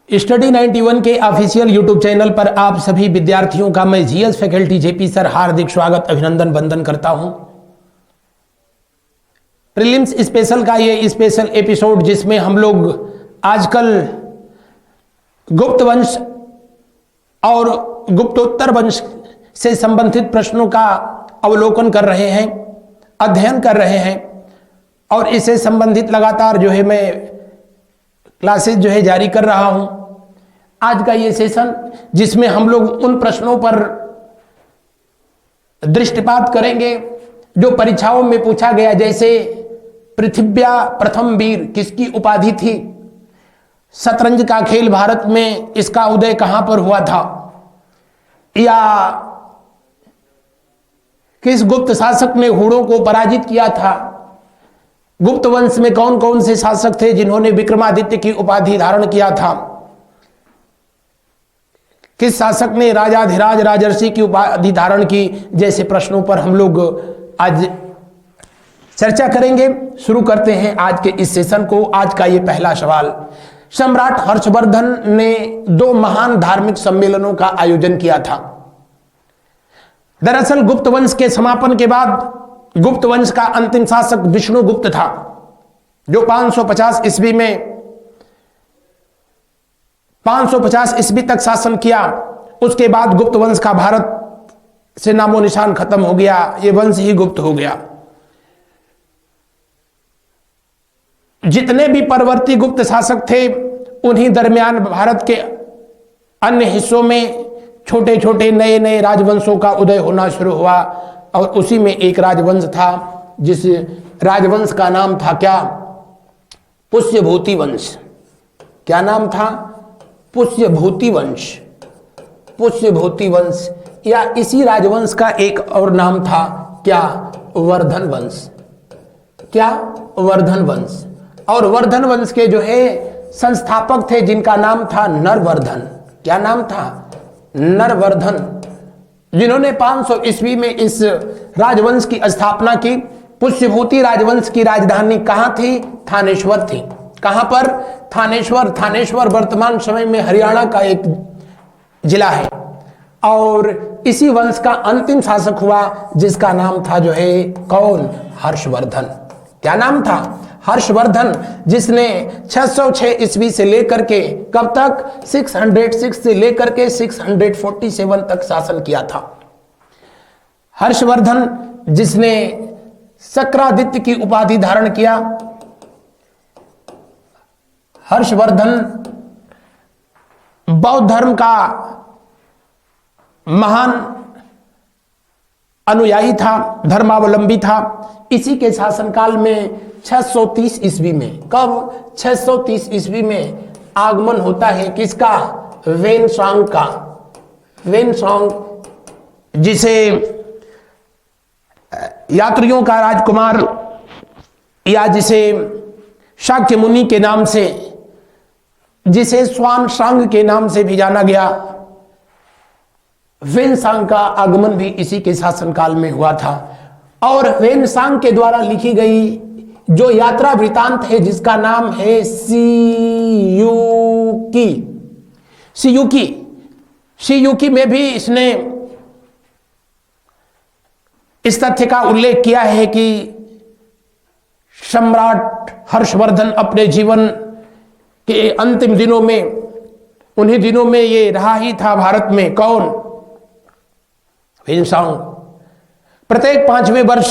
Study 91 के official YouTube channel पर आप सभी विद्यार्थियों का मैं जीएस फैकल्टी जेपी सर हार्दिक स्वागत अभिनंदन वंदन करता हूं। प्रीलिम्स स्पेशल का ये स्पेशल एपिसोड जिसमें हम लोग आजकल गुप्त वंश और गुप्तोत्तर वंश से संबंधित प्रश्नों का अवलोकन कर रहे हैं, अध्ययन कर रहे हैं और इससे संबंधित लगातार जो है मैं क्लासेस जो है जारी कर रहा हूं। आज का ये सेशन जिसमें हम लोग उन प्रश्नों पर दृष्टिपात करेंगे जो परीक्षाओं में पूछा गया, जैसे पृथिव्या प्रथम वीर किसकी उपाधि थी, शतरंज का खेल भारत में इसका उदय कहां पर हुआ था, या किस गुप्त शासक ने हुड़ों को पराजित किया था, गुप्त वंश में कौन कौन से शासक थे जिन्होंने विक्रमादित्य की उपाधि धारण किया था, किस शासक ने राजाधिराज राजर्षि की उपाधि धारण की, जैसे प्रश्नों पर हम लोग आज चर्चा करेंगे। शुरू करते हैं आज के इस सेशन को। आज का ये पहला सवाल, सम्राट हर्षवर्धन ने 2 महान धार्मिक सम्मेलनों का आयोजन किया था। दरअसल गुप्त वंश के समापन के बाद गुप्त वंश का अंतिम शासक विष्णुगुप्त था, जो 550 ईस्वी तक शासन किया। उसके बाद गुप्त वंश का भारत से नामो निशान खत्म हो गया, ये वंश ही गुप्त हो गया। जितने भी परवर्ती गुप्त शासक थे उन्हीं दरमियान भारत के अन्य हिस्सों में छोटे छोटे नए नए राजवंशों का उदय होना शुरू हुआ और उसी में एक राजवंश था जिस राजवंश का नाम था क्या, पुष्यभूति वंश। क्या नाम था? पुष्यभूति वंश। पुष्यभूति वंश, या इसी राजवंश का एक और नाम था क्या, वर्धन वंश। क्या? वर्धन वंश। और वर्धन वंश के जो है संस्थापक थे जिनका नाम था नरवर्धन। क्या नाम था? नरवर्धन, जिन्होंने 500 ईस्वी में इस राजवंश की स्थापना की। पुष्यभूति राजवंश की राजधानी कहां थी? थानेश्वर थी। कहां पर? थानेश्वर। थानेश्वर वर्तमान समय में हरियाणा का एक जिला है। और इसी वंश का अंतिम शासक हुआ जिसका नाम था जो है कौन? हर्षवर्धन। क्या नाम था? हर्षवर्धन, जिसने 606 ईस्वी से लेकर के कब तक? 606 से लेकर के 647 तक शासन किया था। हर्षवर्धन जिसने शक्रादित्य की उपाधि धारण किया। हर्षवर्धन बौद्ध धर्म का महान अनुयायी था, धर्मावलंबी था। इसी के शासनकाल में 630 ईस्वी में, कब? 630 ईस्वी में आगमन होता है किसका? वेनसांग का। वेनसांग, जिसे यात्रियों का राजकुमार या जिसे शाक्य मुनि के नाम से, जिसे स्वानसांग के नाम से भी जाना गया, वेनसांग का आगमन भी इसी के शासनकाल में हुआ था। और वेनसांग के द्वारा लिखी गई जो यात्रा वृतांत है जिसका नाम है सियूकी। सियूकी में भी इसने इस तथ्य का उल्लेख किया है कि सम्राट हर्षवर्धन अपने जीवन के अंतिम दिनों में, उन्हीं दिनों में ये रहा ही था भारत में। कौन? वेनसांग। प्रत्येक 5वें वर्ष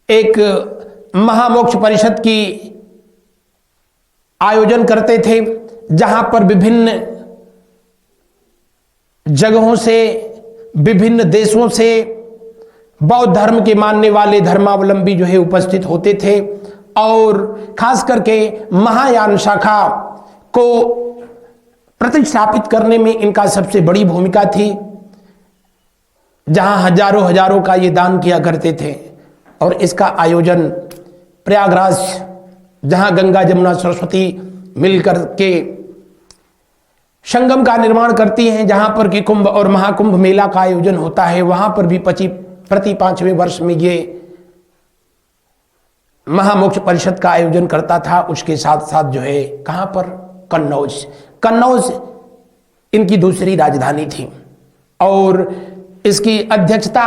एक महामोक्ष परिषद की आयोजन करते थे, जहां पर विभिन्न जगहों से, विभिन्न देशों से बौद्ध धर्म के मानने वाले धर्मावलंबी जो है उपस्थित होते थे। और खास करके महायान शाखा को प्रतिष्ठापित करने में इनका सबसे बड़ी भूमिका थी, जहां हजारों हजारों का ये दान किया करते थे। और इसका आयोजन प्रयागराज, जहां गंगा जमुना सरस्वती मिलकर के संगम का निर्माण करती हैं, जहां पर कि कुंभ और महाकुंभ मेला का आयोजन होता है, वहां पर भी प्रति 5वें वर्ष में ये महामोक्ष परिषद का आयोजन करता था। उसके साथ साथ जो है कहां पर? कन्नौज। कन्नौज इनकी दूसरी राजधानी थी और इसकी अध्यक्षता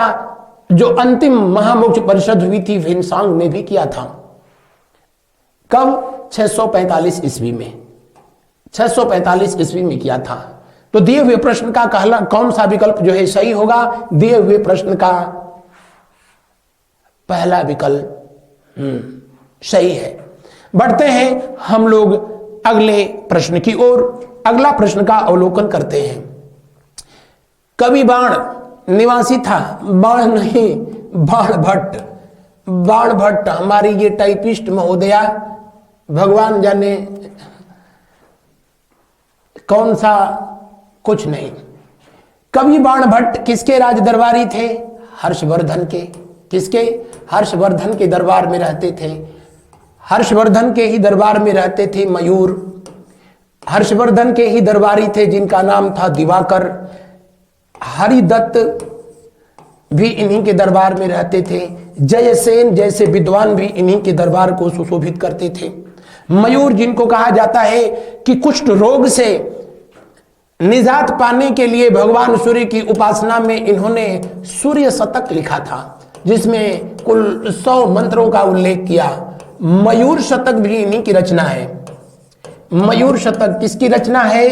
जो अंतिम महामोक्ष परिषद हुई थी विन्सांग में भी किया था। कब? 645 ईस्वी में, 645 ईस्वी में किया था। तो दिए हुए प्रश्न का कौन सा विकल्प जो है सही होगा? दिए हुए प्रश्न का पहला विकल्प सही है। बढ़ते हैं हम लोग अगले प्रश्न की ओर। अगला प्रश्न का अवलोकन करते हैं। कवि बाण निवासी था, बाण नहीं बाण भट्ट। बाण भट्ट हमारी ये टाइपिस्ट महोदया, भगवान जाने कौन सा, कुछ नहीं। कवि बाण भट्ट किसके राज दरबारी थे? हर्षवर्धन के। किसके? हर्षवर्धन के दरबार में रहते थे। हर्षवर्धन के ही दरबार में रहते थे मयूर। हर्षवर्धन के ही दरबारी थे जिनका नाम था दिवाकर। हरिदत्त भी इन्हीं के दरबार में रहते थे। जयसेन जैसे विद्वान भी इन्हीं के दरबार को सुशोभित करते थे। मयूर जिनको कहा जाता है कि कुष्ठ रोग से निजात पाने के लिए भगवान सूर्य की उपासना में इन्होंने सूर्य शतक लिखा था, जिसमें कुल 100 मंत्रों का उल्लेख किया। मयूर शतक भी इन्हीं की रचना है। मयूर शतक किसकी रचना है?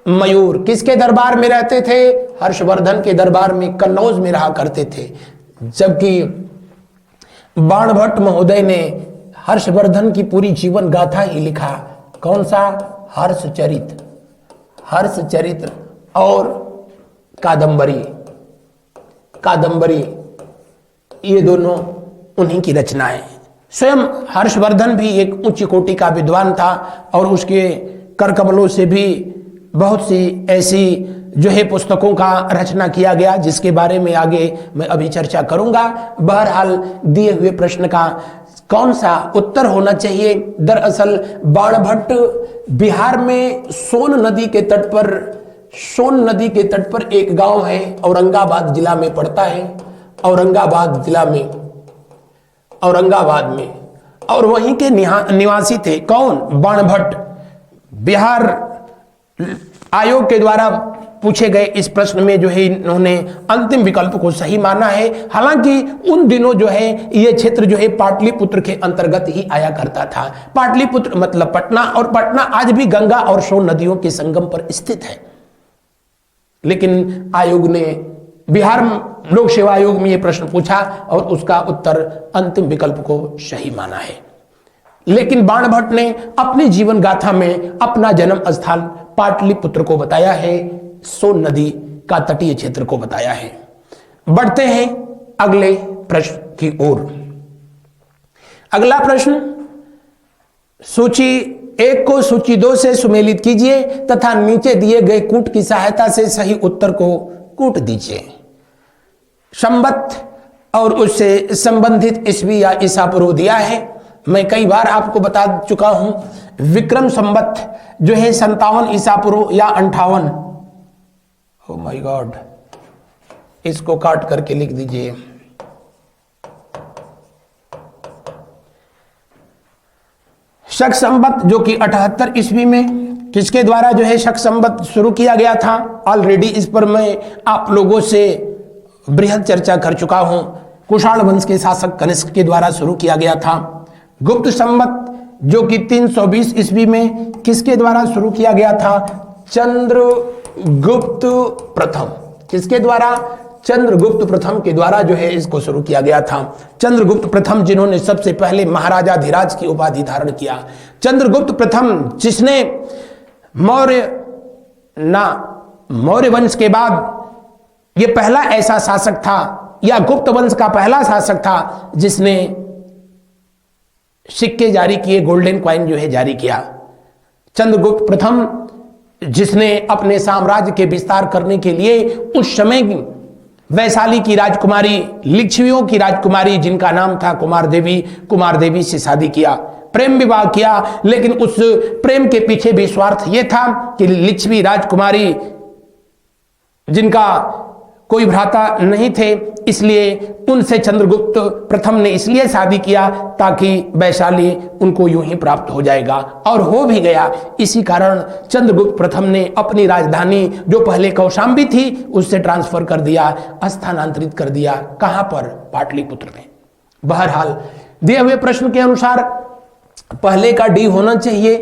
मयूर किसके दरबार में रहते थे? हर्षवर्धन के दरबार में कन्नौज में रहा करते थे। जबकि बाणभट्ट महोदय ने हर्षवर्धन की पूरी जीवन गाथा ही लिखा। कौन सा? हर्षचरित। हर्षचरित्र और कादंबरी। कादंबरी ये दोनों उन्हीं की रचना है। स्वयं हर्षवर्धन भी एक उच्च कोटि का विद्वान था और उसके करकमलों से भी बहुत सी ऐसी जो है पुस्तकों का रचना किया गया, जिसके बारे में आगे मैं अभी चर्चा करूंगा। बहरहाल दिए हुए प्रश्न का कौन सा उत्तर होना चाहिए? दरअसल बाणभट्ट बिहार में सोन नदी के तट पर एक गांव है, औरंगाबाद जिला में पड़ता है। औरंगाबाद जिला में, औरंगाबाद में, और वहीं के निवासी थे। कौन? बाणभट्ट। बिहार आयोग के द्वारा पूछे गए इस प्रश्न में जो है इन्होंने अंतिम विकल्प को सही माना है। हालांकि उन दिनों जो है ये क्षेत्र जो है पाटलिपुत्र के अंतर्गत ही आया करता था। पाटलिपुत्र मतलब पटना, और पटना आज भी गंगा और सोन नदियों के संगम पर स्थित है। लेकिन आयोग ने, बिहार लोक सेवा आयोग में यह प्रश्न पूछा और उसका उत्तर अंतिम विकल्प को सही माना है। लेकिन बाणभट्ट ने अपनी जीवन गाथा में अपना जन्म स्थान पाटलिपुत्र को बताया है, सोन नदी का तटीय क्षेत्र को बताया है। बढ़ते हैं अगले प्रश्न की ओर। अगला प्रश्न, सूची 1 को सूची 2 से सुमेलित कीजिए तथा नीचे दिए गए कूट की सहायता से सही उत्तर को कूट दीजिए। संवत और उससे संबंधित ईस्वी या ईसा पूर्व दिया है। मैं कई बार आपको बता चुका हूं, विक्रम संवत जो है 57 ईसा पूर्व या 58। ओ माय गॉड, इसको काट करके लिख दीजिए। शक संवत जो कि 78 ईस्वी में किसके द्वारा जो है शक संवत शुरू किया गया था, ऑलरेडी इस पर मैं आप लोगों से बृहद चर्चा कर चुका हूं। कुषाण वंश के शासक कनिष्क के द्वारा शुरू किया गया था। गुप्त संवत जो कि 320 ईस्वी में किसके द्वारा शुरू किया गया था? चंद्रगुप्त प्रथम। किसके द्वारा? चंद्रगुप्त प्रथम के द्वारा जो है इसको शुरू किया गया था। चंद्रगुप्त प्रथम जिन्होंने सबसे पहले महाराजाधिराज की उपाधि धारण किया। चंद्रगुप्त प्रथम जिसने मौर्य वंश के बाद ये पहला ऐसा शासक था, या गुप्त वंश का पहला शासक था जिसने सिक्के जारी किए, गोल्डन कॉइन जो है जारी किया। चंद्रगुप्त प्रथम जिसने अपने साम्राज्य के विस्तार करने के लिए उस समय वैशाली की राजकुमारी, लिच्छवियों की राजकुमारी जिनका नाम था कुमार देवी से शादी किया, प्रेम विवाह किया। लेकिन उस प्रेम के पीछे भी स्वार्थ यह था कि लिच्छवी राजकुमारी जिनका कोई भ्राता नहीं थे, इसलिए उनसे चंद्रगुप्त प्रथम ने इसलिए शादी किया ताकि वैशाली उनको यूं ही प्राप्त हो जाएगा, और हो भी गया। इसी कारण चंद्रगुप्त प्रथम ने अपनी राजधानी जो पहले कौशाम्बी थी उससे ट्रांसफर कर दिया, स्थानांतरित कर दिया। कहां पर? पाटलिपुत्र में। बहरहाल दिए हुए प्रश्न के अनुसार पहले का डी होना चाहिए,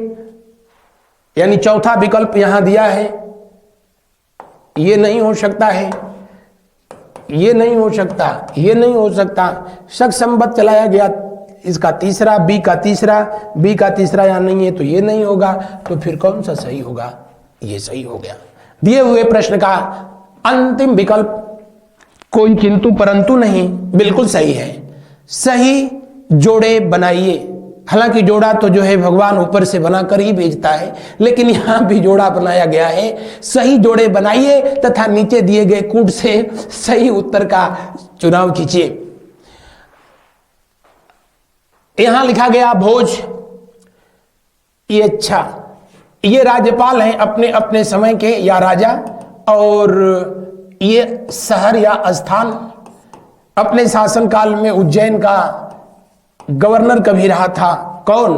यानी चौथा विकल्प यहां दिया है। ये नहीं हो सकता है, ये नहीं हो सकता, ये नहीं हो सकता। शक संबत चलाया गया, इसका तीसरा, बी का तीसरा, बी का तीसरा यहां नहीं है तो ये नहीं होगा। तो फिर कौन सा सही होगा? ये सही हो गया। दिए हुए प्रश्न का अंतिम विकल्प कोई किंतु परंतु नहीं, बिल्कुल सही है। सही जोड़े बनाइए। हालांकि जोड़ा तो जो है भगवान ऊपर से बनाकर ही भेजता है, लेकिन यहां भी जोड़ा बनाया गया है। सही जोड़े बनाइए तथा नीचे दिए गए कूट से सही उत्तर का चुनाव कीजिए। यहां लिखा गया भोज, ये अच्छा, ये राज्यपाल हैं अपने अपने समय के या राजा, और ये शहर या स्थान अपने शासनकाल में उज्जैन का गवर्नर कभी रहा था। कौन?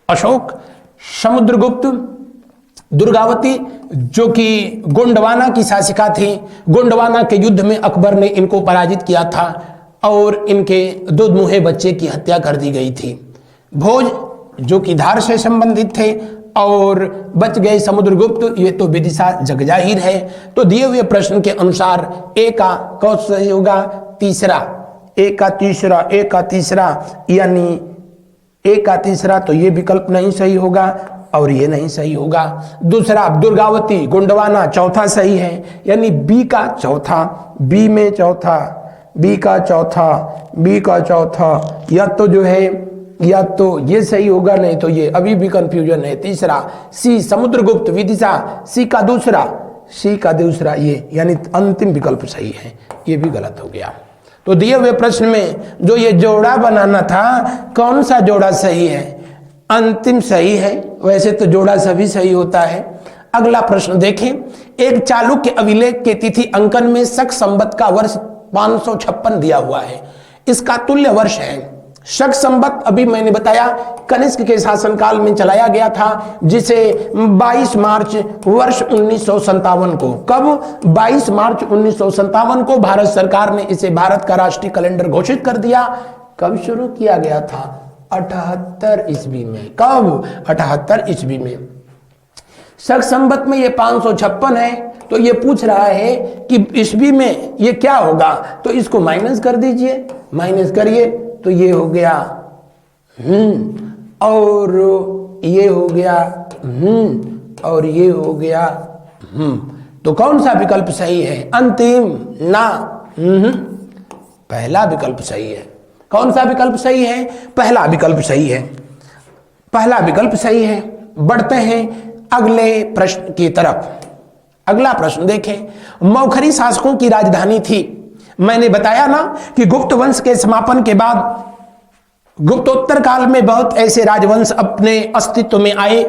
अशोक। समुद्रगुप्त, दुर्गावती जो कि गोंडवाना की शासिका थी, गोंडवाना के युद्ध में अकबर ने इनको पराजित किया था और इनके दो मुहे बच्चे की हत्या कर दी गई थी। भोज जो कि धार से संबंधित थे, और बच गए समुद्रगुप्त, ये तो विदिशा जगजाहिर है। तो दिए हुए प्रश्न के अनुसार ए का कौन सही होगा? तीसरा, ए का तीसरा, ए का तीसरा, यानी ए का तीसरा, तो ये विकल्प नहीं सही होगा और ये नहीं सही होगा। दूसरा दुर्गावती गोंडवाना चौथा सही है, यानी बी का चौथा, बी में चौथा, बी का चौथा, बी का चौथा, या तो जो है या तो ये सही होगा, नहीं तो ये, अभी भी कंफ्यूजन है। तीसरा सी समुद्रगुप्त विदिशा, सी का दूसरा, सी का दूसरा, ये यानी अंतिम विकल्प सही है, ये भी गलत हो गया। तो दिए हुए प्रश्न में जो ये जोड़ा बनाना था, कौन सा जोड़ा सही है? अंतिम सही है। वैसे तो जोड़ा सभी सही होता है। अगला प्रश्न देखें। एक चालुक्य अभिलेख के तिथि अंकन में शक संवत का वर्ष 556 दिया हुआ है, इसका तुल्य वर्ष है। शक संवत अभी मैंने बताया कनिष्क के शासनकाल में चलाया गया था, जिसे 22 मार्च वर्ष 1957 को, कब? 22 मार्च 1957 को भारत सरकार ने इसे भारत का राष्ट्रीय कैलेंडर घोषित कर दिया। कब शुरू किया गया था? 78 ईस्वी में। कब? 78 ईस्वी में। शक संवत में ये 556 है, तो ये पूछ रहा है कि ईस्वी में ये क्या होगा, तो इसको माइनस कर दीजिए, माइनस करिए तो ये हो गया और ये हो गया और ये हो गया तो कौन सा विकल्प सही है? अंतिम ना, पहला विकल्प सही है। कौन सा विकल्प सही है? पहला विकल्प सही है, पहला विकल्प सही है। बढ़ते हैं अगले प्रश्न की तरफ। अगला प्रश्न देखें। मौखरी शासकों की राजधानी थी। मैंने बताया ना कि गुप्त वंश के समापन के बाद गुप्तोत्तर काल में बहुत ऐसे राजवंश अपने अस्तित्व में आए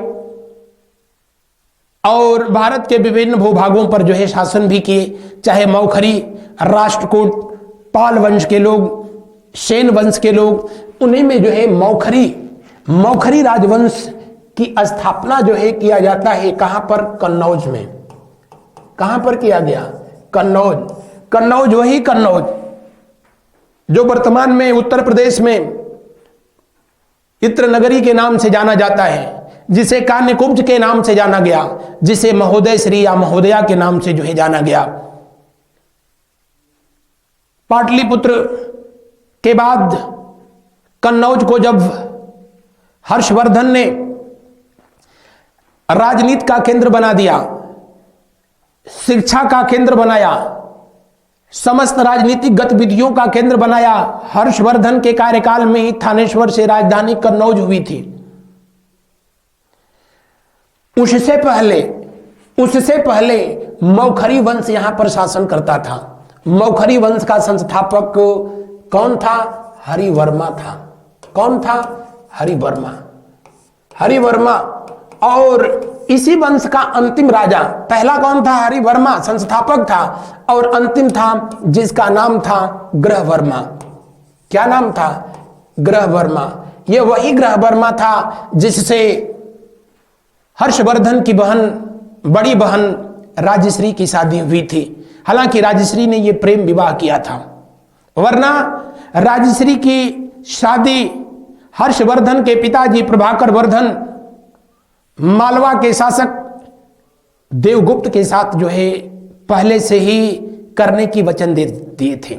और भारत के विभिन्न भूभागों पर जो है शासन भी किए, चाहे मौखरी, राष्ट्रकूट, पाल वंश के लोग, सेन वंश के लोग, उन्हीं में जो है मौखरी राजवंश की स्थापना जो है किया जाता है। कहां पर? कन्नौज में। कहां पर किया गया? कन्नौज। कन्नौज वही कन्नौज जो वर्तमान में उत्तर प्रदेश में इत्र नगरी के नाम से जाना जाता है, जिसे कान्यकुब्ज के नाम से जाना गया, जिसे महोदय श्री या महोदया के नाम से जो है जाना गया। पाटलिपुत्र के बाद कन्नौज को जब हर्षवर्धन ने राजनीति का केंद्र बना दिया, शिक्षा का केंद्र बनाया, समस्त राजनीतिक गतिविधियों का केंद्र बनाया, हर्षवर्धन के कार्यकाल में ही थानेश्वर से राजधानी कन्नौज हुई थी। उससे पहले मौखरी वंश यहां पर शासन करता था। मौखरी वंश का संस्थापक कौन था? हरिवर्मा था। कौन था? हरिवर्मा। हरिवर्मा। और इसी वंश का अंतिम राजा, पहला कौन था? हरिवर्मा संस्थापक था, और अंतिम था जिसका नाम था ग्रहवर्मा। क्या नाम था? ग्रहवर्मा। यह वही ग्रहवर्मा था जिससे हर्षवर्धन की बहन, बड़ी बहन राजश्री की शादी हुई थी। हालांकि राजश्री ने यह प्रेम विवाह किया था, वरना राजश्री की शादी हर्षवर्धन के पिताजी प्रभाकर वर्धन मालवा के शासक देवगुप्त के साथ जो है पहले से ही करने की वचन दे दिए थे।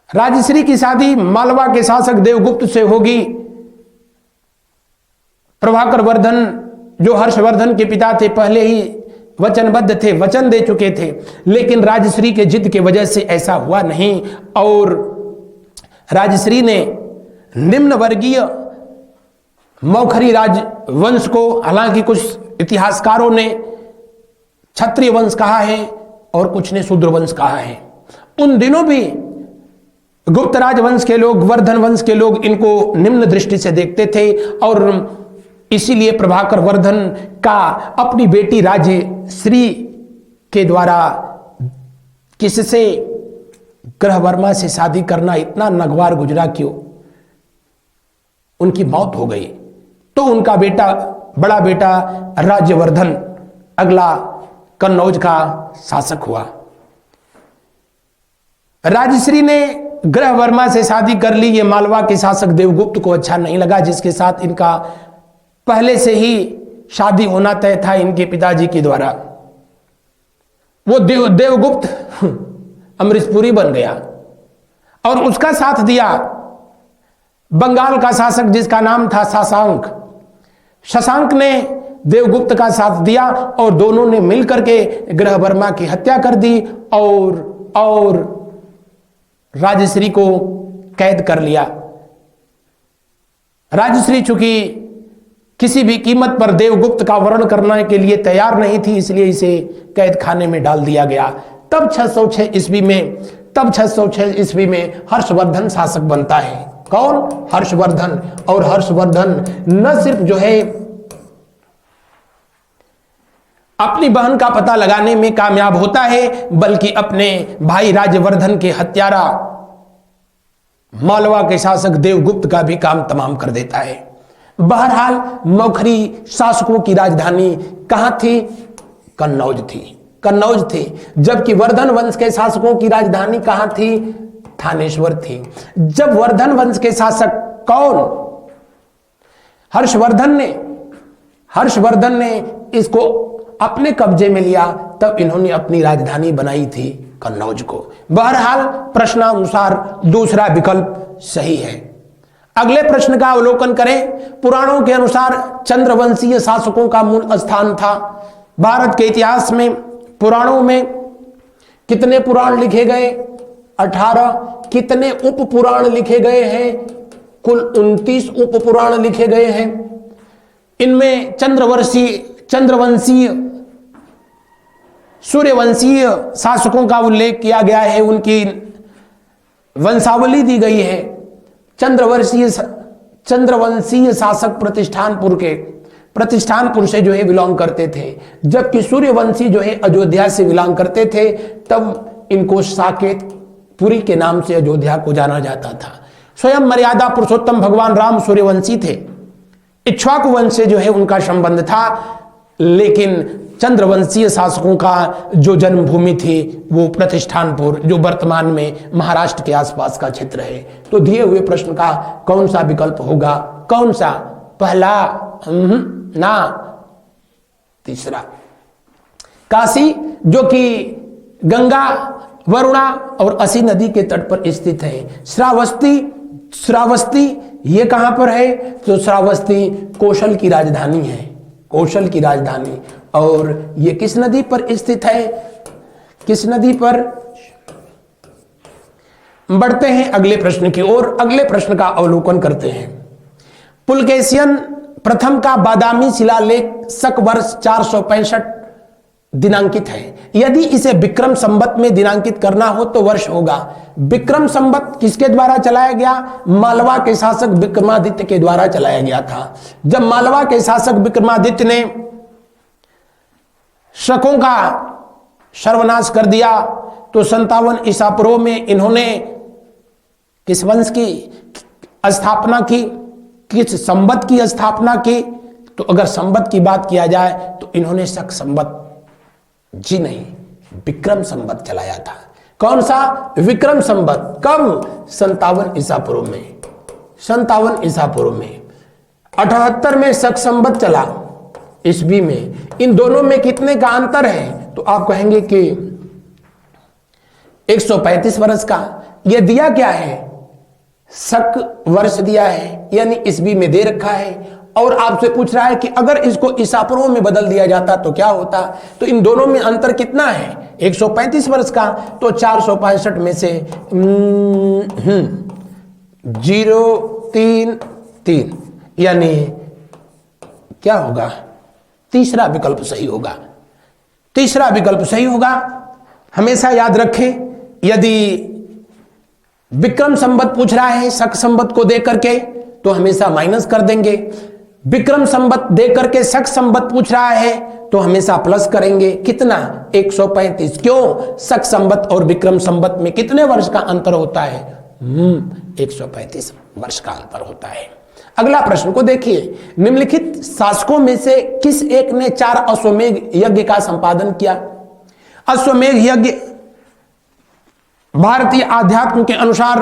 राजश्री की शादी मालवा के शासक देवगुप्त से होगी। प्रभाकर वर्धन जो हर्षवर्धन के पिता थे पहले ही वचनबद्ध थे, वचन दे चुके थे, लेकिन राजश्री के जिद के वजह से ऐसा हुआ नहीं, और राजश्री ने निम्न वर्गीय मौखरी राजवंश को, हालांकि कुछ इतिहासकारों ने क्षत्रिय वंश कहा है और कुछ ने शूद्र वंश कहा है। उन दिनों भी गुप्त राजवंश के लोग, वर्धन वंश के लोग इनको निम्न दृष्टि से देखते थे, और इसीलिए प्रभाकर वर्धन का अपनी बेटी राजश्री के द्वारा किससे? ग्रहवर्मा से शादी करना इतना नगवार गुजरा क्यों? उनकी मौत हो गई। तो उनका बेटा, बड़ा बेटा राज्यवर्धन अगला कन्नौज का शासक हुआ। राजश्री ने ग्रहवर्मा से शादी कर ली। ये मालवा के शासक देवगुप्त को अच्छा नहीं लगा, जिसके साथ इनका पहले से ही शादी होना तय था इनके पिताजी के द्वारा। वो देवगुप्त अमरीशपुरी बन गया और उसका साथ दिया बंगाल का शासक जिसका नाम था शशांक। शशांक ने देवगुप्त का साथ दिया और दोनों ने मिलकर के ग्रहवर्मा की हत्या कर दी और राजश्री को कैद कर लिया। राजश्री चूंकि किसी भी कीमत पर देवगुप्त का वर्ण करने के लिए तैयार नहीं थी, इसलिए इसे कैद खाने में डाल दिया गया। तब 606 ईस्वी में हर्षवर्धन शासक बनता है। कौन? हर्षवर्धन। और हर्षवर्धन न सिर्फ जो है अपनी बहन का पता लगाने में कामयाब होता है, बल्कि अपने भाई राज्यवर्धन के हत्यारा मालवा के शासक देवगुप्त का भी काम तमाम कर देता है। बहरहाल मौखरी शासकों की राजधानी कहां थी? कन्नौज थी। जबकि वर्धन वंश के शासकों की राजधानी कहां थी? थानेश्वर थी। जब वर्धन वंश के शासक कौन? हर्षवर्धन ने इसको अपने कब्जे में लिया, तब इन्होंने अपनी राजधानी बनाई थी कन्नौज को। बहरहाल प्रश्नानुसार दूसरा विकल्प सही है। अगले प्रश्न का अवलोकन करें। पुराणों के अनुसार चंद्रवंशीय शासकों का मूल स्थान था। भारत के इतिहास में पुराणों में कितने पुराण लिखे गए? 18। कितने उप पुराण लिखे गए हैं? कुल 29 उप पुराण लिखे गए हैं। इनमें चंद्रवंशीय सूर्यवंशीय शासकों का उल्लेख किया गया है, उनकी वंशावली दी गई है। चंद्रवंशीय शासक प्रतिष्ठानपुर से जो है बिलोंग करते थे, जबकि सूर्यवंशी जो है अयोध्या से बिलोंग करते थे। तब इनको साकेतपुरी के नाम से अयोध्या को जाना जाता था। स्वयं मर्यादा पुरुषोत्तम भगवान राम सूर्यवंशी थे। इक्ष्वाकु वंश से जो है उनका संबंध था, लेकिन चंद्रवंशीय शासकों का जो जन्मभूमि थी वो प्रतिष्ठानपुर, जो वर्तमान में महाराष्ट्र के आसपास का क्षेत्र है। तो दिए हुए प्रश्न का कौन सा विकल्प होगा? कौन सा? पहला? ना, तीसरा। काशी, जो कि गंगा, वरुणा और असी नदी के तट पर स्थित है। श्रावस्ती ये कहां पर है? तो श्रावस्ती कौशल की राजधानी है, कौशल की राजधानी। और ये किस नदी पर स्थित है? किस नदी पर? बढ़ते हैं अगले प्रश्न की ओर। अगले प्रश्न का अवलोकन करते हैं। पुलकेशियन प्रथम का बादामी शिलालेख शक वर्ष 465 दिनांकित है। यदि इसे विक्रम संवत में दिनांकित करना हो तो वर्ष होगा। विक्रम संवत किसके द्वारा चलाया गया? मालवा के शासक विक्रमादित्य के द्वारा चलाया गया था। जब मालवा के शासक विक्रमादित्य ने शकों का सर्वनाश कर दिया तो 57 ईसा पूर्व में इन्होंने किस वंश की स्थापना की, किस संवत की स्थापना की? तो अगर संवत की बात किया जाए तो इन्होंने शक संवत जी नहीं, विक्रम संवत चलाया था। कौन सा? विक्रम संवत। कब? 57 ईसा पूर्व में। 57 ईसा पूर्व में। 78 में शक संवत चला ईस्वी में। इन दोनों में कितने का अंतर है? तो आप कहेंगे कि 135 वर्ष का। यह दिया क्या है? शक वर्ष दिया है, यानी ईस्वी में दे रखा है। और आपसे पूछ रहा है कि अगर इसको ईसा पूर्व में बदल दिया जाता तो क्या होता? तो इन दोनों में अंतर कितना है? 135 वर्ष का। तो 465 में से 033, यानी क्या होगा? तीसरा विकल्प सही होगा। तीसरा विकल्प सही होगा। हमेशा याद रखें, यदि विक्रम संवत पूछ रहा है शक संवत को दे करके तो हमेशा माइनस कर देंगे। विक्रम संवत दे करके शक संवत पूछ रहा है तो हमेशा प्लस करेंगे। कितना? 135। क्यों? शक संवत और विक्रम संवत में कितने वर्ष का अंतर होता है? 135 वर्ष का अंतर होता है। अगला प्रश्न को देखिए। निम्नलिखित शासकों में से किस एक ने 4 अश्वमेध यज्ञ का संपादन किया? अश्वमेध यज्ञ भारतीय आध्यात्म के अनुसार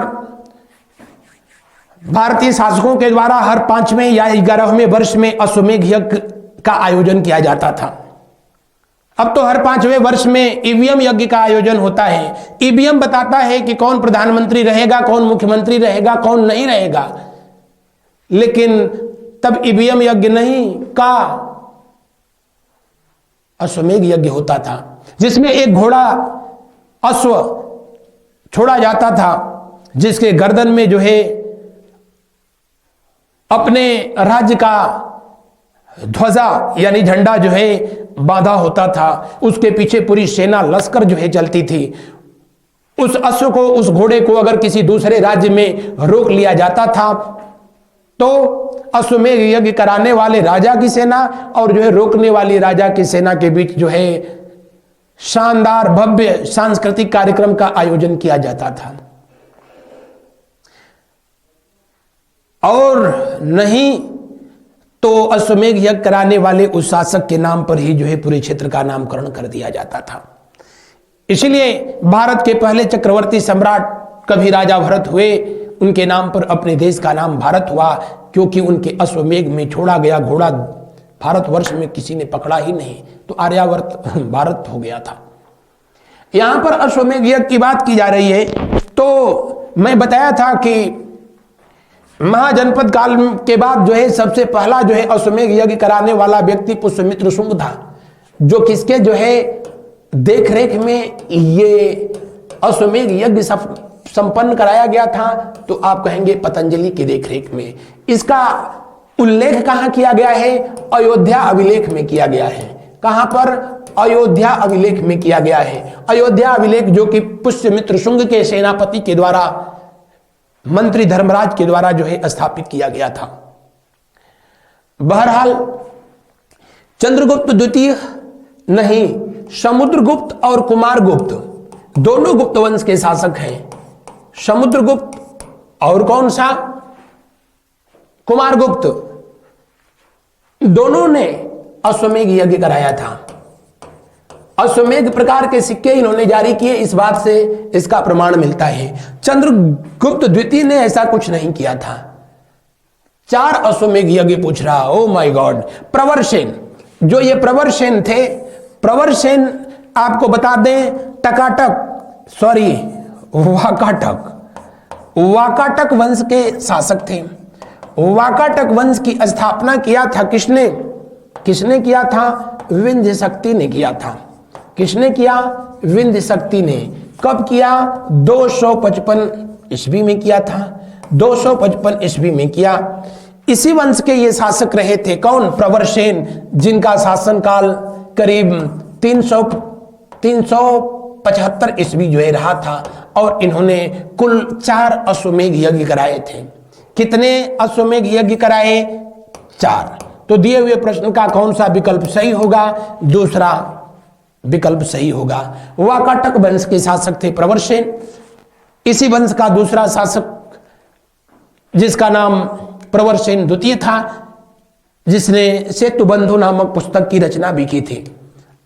भारतीय शासकों के द्वारा हर 5वें या 11वें वर्ष में अश्वमेध यज्ञ का आयोजन किया जाता था। अब तो हर 5वें वर्ष में ईवीएम यज्ञ का आयोजन होता है। ईवीएम बताता है कि कौन प्रधानमंत्री रहेगा, कौन मुख्यमंत्री रहेगा, कौन नहीं रहेगा। लेकिन तब ईवीएम यज्ञ नहीं का अश्वमेध यज्ञ होता था, जिसमें एक घोड़ा अश्व छोड़ा जाता था, जिसके गर्दन में जो है अपने राज्य का ध्वजा यानी झंडा जो है बांधा होता था। उसके पीछे पूरी सेना लश्कर जो है चलती थी। उस अश्व को, उस घोड़े को अगर किसी दूसरे राज्य में रोक लिया जाता था तो अश्वमेध यज्ञ कराने वाले राजा की सेना और जो है रोकने वाली राजा की सेना के बीच जो है शानदार भव्य सांस्कृतिक कार्यक्रम का आयोजन किया जाता था। और नहीं तो अश्वमेध यज्ञ कराने वाले उस शासक के नाम पर ही जो है पूरे क्षेत्र का नामकरण कर दिया जाता था। इसलिए भारत के पहले चक्रवर्ती सम्राट कभी राजा भरत हुए, उनके नाम पर अपने देश का नाम भारत हुआ, क्योंकि उनके अश्वमेध में छोड़ा गया घोड़ा भारतवर्ष में किसी ने पकड़ा ही नहीं, तो आर्यावर्त भारत हो गया था। यहां पर अश्वमेध यज्ञ की बात की जा रही है। तो मैं बताया था कि महाजनपद काल के बाद जो है सबसे पहला जो है अश्वमेध यज्ञ कराने वाला व्यक्ति पुष्यमित्र शुंग था, जो किसके जो है देखरेख में ये अश्वमेध यज्ञ संपन्न कराया गया था? तो आप कहेंगे पतंजलि के देखरेख में। इसका उल्लेख कहां किया गया है? अयोध्या अभिलेख में किया गया है। कहां पर? अयोध्या अभिलेख में किया गया है। अयोध्या अभिलेख जो कि पुष्यमित्र शुंग के सेनापति के द्वारा, मंत्री धर्मराज के द्वारा जो है स्थापित किया गया था। बहरहाल चंद्रगुप्त द्वितीय नहीं, समुद्रगुप्त और कुमारगुप्त दोनों गुप्त वंश के शासक हैं। समुद्रगुप्त और कौन सा? कुमारगुप्त। दोनों ने अश्वमेध यज्ञ कराया था। अश्वमेध प्रकार के सिक्के इन्होंने जारी किए, इस बात से इसका प्रमाण मिलता है। चंद्रगुप्त द्वितीय ने ऐसा कुछ नहीं किया था। 4 अश्वमेध यज्ञ पूछ रहा। Oh my God. प्रवरसेन, जो ये प्रवरसेन थे, प्रवरसेन आपको बता दें वाकाटक वंश के शासक थे। वाकाटक वंश की स्थापना किया था किसने? किसने किया था? विंध्य शक्ति ने किया था। किसने किया? विंध्य शक्ति ने। कब किया? 255 ईस्वी में किया था। 255 ईस्वी में किया। इसी वंश के ये शासक रहे थे। कौन? प्रवरसेन, जिनका शासनकाल करीब 375 ईस्वी जो है रहा था और इन्होंने कुल 4 अश्वमेघ यज्ञ कराए थे। कितने अश्वमेघ यज्ञ कराए? 4। तो दिए हुए प्रश्न का कौन सा विकल्प सही होगा? दूसरा विकल्प सही होगा। वाकाटक वंश के शासक थे प्रवरसेन। इसी वंश का दूसरा शासक जिसका नाम प्रवरसेन द्वितीय था, जिसने सेतुबंधु नामक पुस्तक की रचना भी की थी।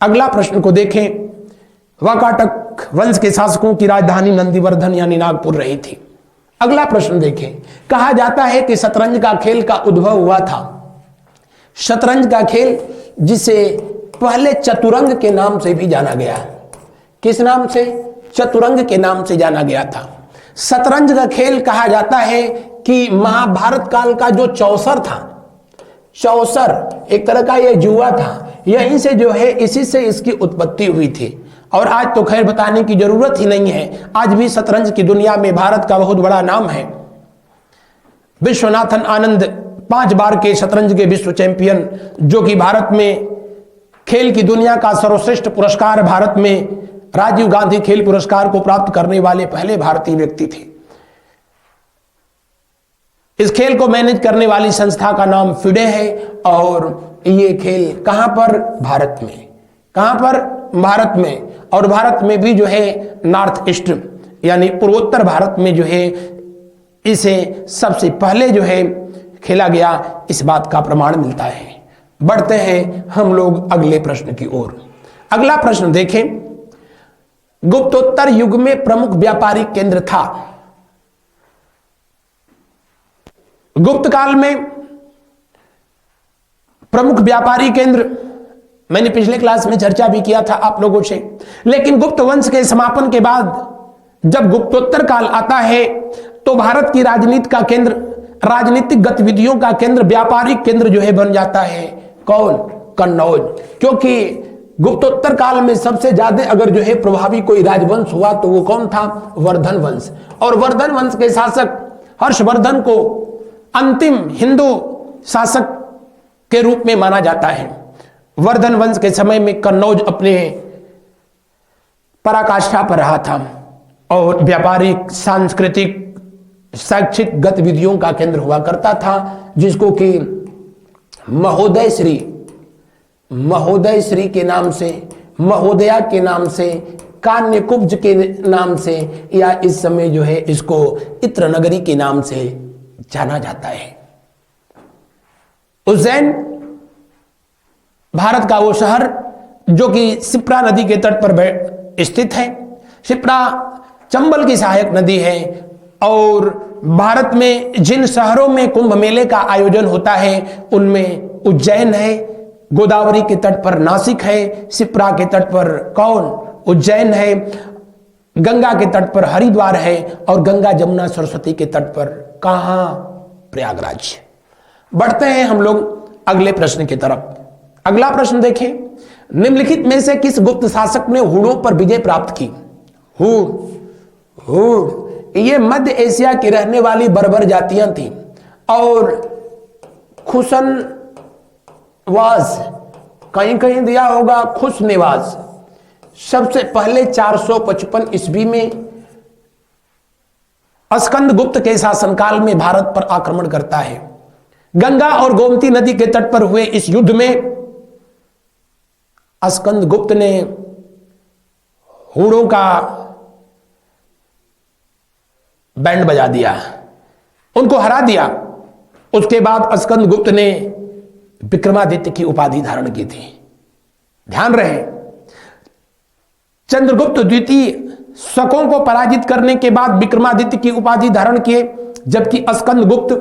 अगला प्रश्न को देखें। वाकाटक वंश के शासकों की राजधानी नंदीवर्धन यानी नागपुर रही थी। अगला प्रश्न देखें। कहा जाता है कि शतरंज का खेल का उद्भव हुआ था। शतरंज का खेल जिसे पहले चतुरंग के नाम से भी जाना गया। किस नाम से? चतुरंग के नाम से जाना गया था। शतरंज का खेल कहा जाता है कि महाभारत काल का जो चौसर था, चौसर एक तरह का यह जुआ था, यहीं से जो है इसी से इसकी उत्पत्ति हुई थी। और आज तो खैर बताने की जरूरत ही नहीं है, आज भी शतरंज की दुनिया में भारत का बहुत बड़ा नाम है। विश्वनाथन आनंद 5 बार के शतरंज के विश्व चैंपियन, जो कि भारत में खेल की दुनिया का सर्वश्रेष्ठ पुरस्कार, भारत में राजीव गांधी खेल पुरस्कार को प्राप्त करने वाले पहले भारतीय व्यक्ति थे। इस खेल को मैनेज करने वाली संस्था का नाम फिडे है और ये खेल कहां पर? भारत में। कहां पर? भारत में। और भारत में भी जो है नॉर्थ ईस्ट यानी पूर्वोत्तर भारत में जो है इसे सबसे पहले जो है खेला गया, इस बात का प्रमाण मिलता है। बढ़ते हैं हम लोग अगले प्रश्न की ओर। अगला प्रश्न देखें। गुप्तोत्तर युग में प्रमुख व्यापारिक केंद्र था। गुप्त काल में प्रमुख व्यापारी केंद्र मैंने पिछले क्लास में चर्चा भी किया था आप लोगों से। लेकिन गुप्त वंश के समापन के बाद जब गुप्तोत्तर काल आता है तो भारत की राजनीति का केंद्र, राजनीतिक गतिविधियों का केंद्र, व्यापारिक केंद्र जो है बन जाता है कौन? कन्नौज। क्योंकि गुप्तोत्तर काल में सबसे ज्यादा अगर जो है प्रभावी कोई राजवंश हुआ तो वो कौन था? वर्धन वंश। और वर्धन वंश के शासक हर्षवर्धन को अंतिम हिंदू शासक के रूप में माना जाता है। वर्धन वंश के समय में कन्नौज अपने पराकाष्ठा पर रहा था और व्यापारिक, सांस्कृतिक, शैक्षिक गतिविधियों का केंद्र हुआ करता था, जिसको कि महोदय श्री के नाम से, महोदया के नाम से, कान्यकुब्ज के नाम से, या इस समय जो है इसको इत्र नगरी के नाम से जाना जाता है। उज्जैन भारत का वो शहर जो कि शिप्रा नदी के तट पर स्थित है। शिप्रा चंबल की सहायक नदी है और भारत में जिन शहरों में कुंभ मेले का आयोजन होता है उनमें उज्जैन है। गोदावरी के तट पर नासिक है, शिप्रा के तट पर कौन? उज्जैन है, गंगा के तट पर हरिद्वार है और गंगा जमुना सरस्वती के तट पर कहां? प्रयागराज। बढ़ते हैं हम लोग अगले प्रश्न की तरफ। अगला प्रश्न देखें। निम्नलिखित में से किस गुप्त शासक ने हुड़ों पर विजय प्राप्त की? हुड़ ये मध्य एशिया की रहने वाली बर्बर जातियां थी और खुशनवाज, कहीं कहीं दिया होगा खुशनेवाज, सबसे पहले 455 ईस्वी में स्कंद गुप्त के शासनकाल में भारत पर आक्रमण करता है। गंगा और गोमती नदी के तट पर हुए इस युद्ध में स्कंद गुप्त ने हुड़ों का बैंड बजा दिया, उनको हरा दिया। उसके बाद स्कंद गुप्त ने विक्रमादित्य की उपाधि धारण की थी। ध्यान रहे, चंद्रगुप्त द्वितीय शकों को पराजित करने के बाद विक्रमादित्य की उपाधि धारण किए, जबकि स्कंद गुप्त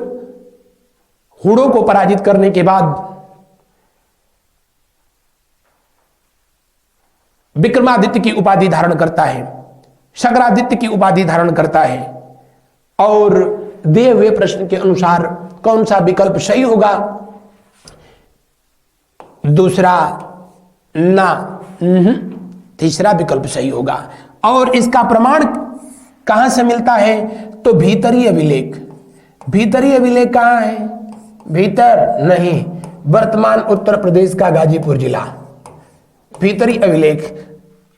हुड़ों को पराजित करने के बाद विक्रमादित्य की उपाधि धारण करता है, शकरादित्य की उपाधि धारण करता है। और दिए हुए प्रश्न के अनुसार कौन सा विकल्प सही होगा? दूसरा ना, तीसरा विकल्प सही होगा। और इसका प्रमाण कहां से मिलता है? तो भीतरी अभिलेख। भीतरी अभिलेख कहां है? भीतर नहीं, वर्तमान उत्तर प्रदेश का गाजीपुर जिला। भीतरी अभिलेख।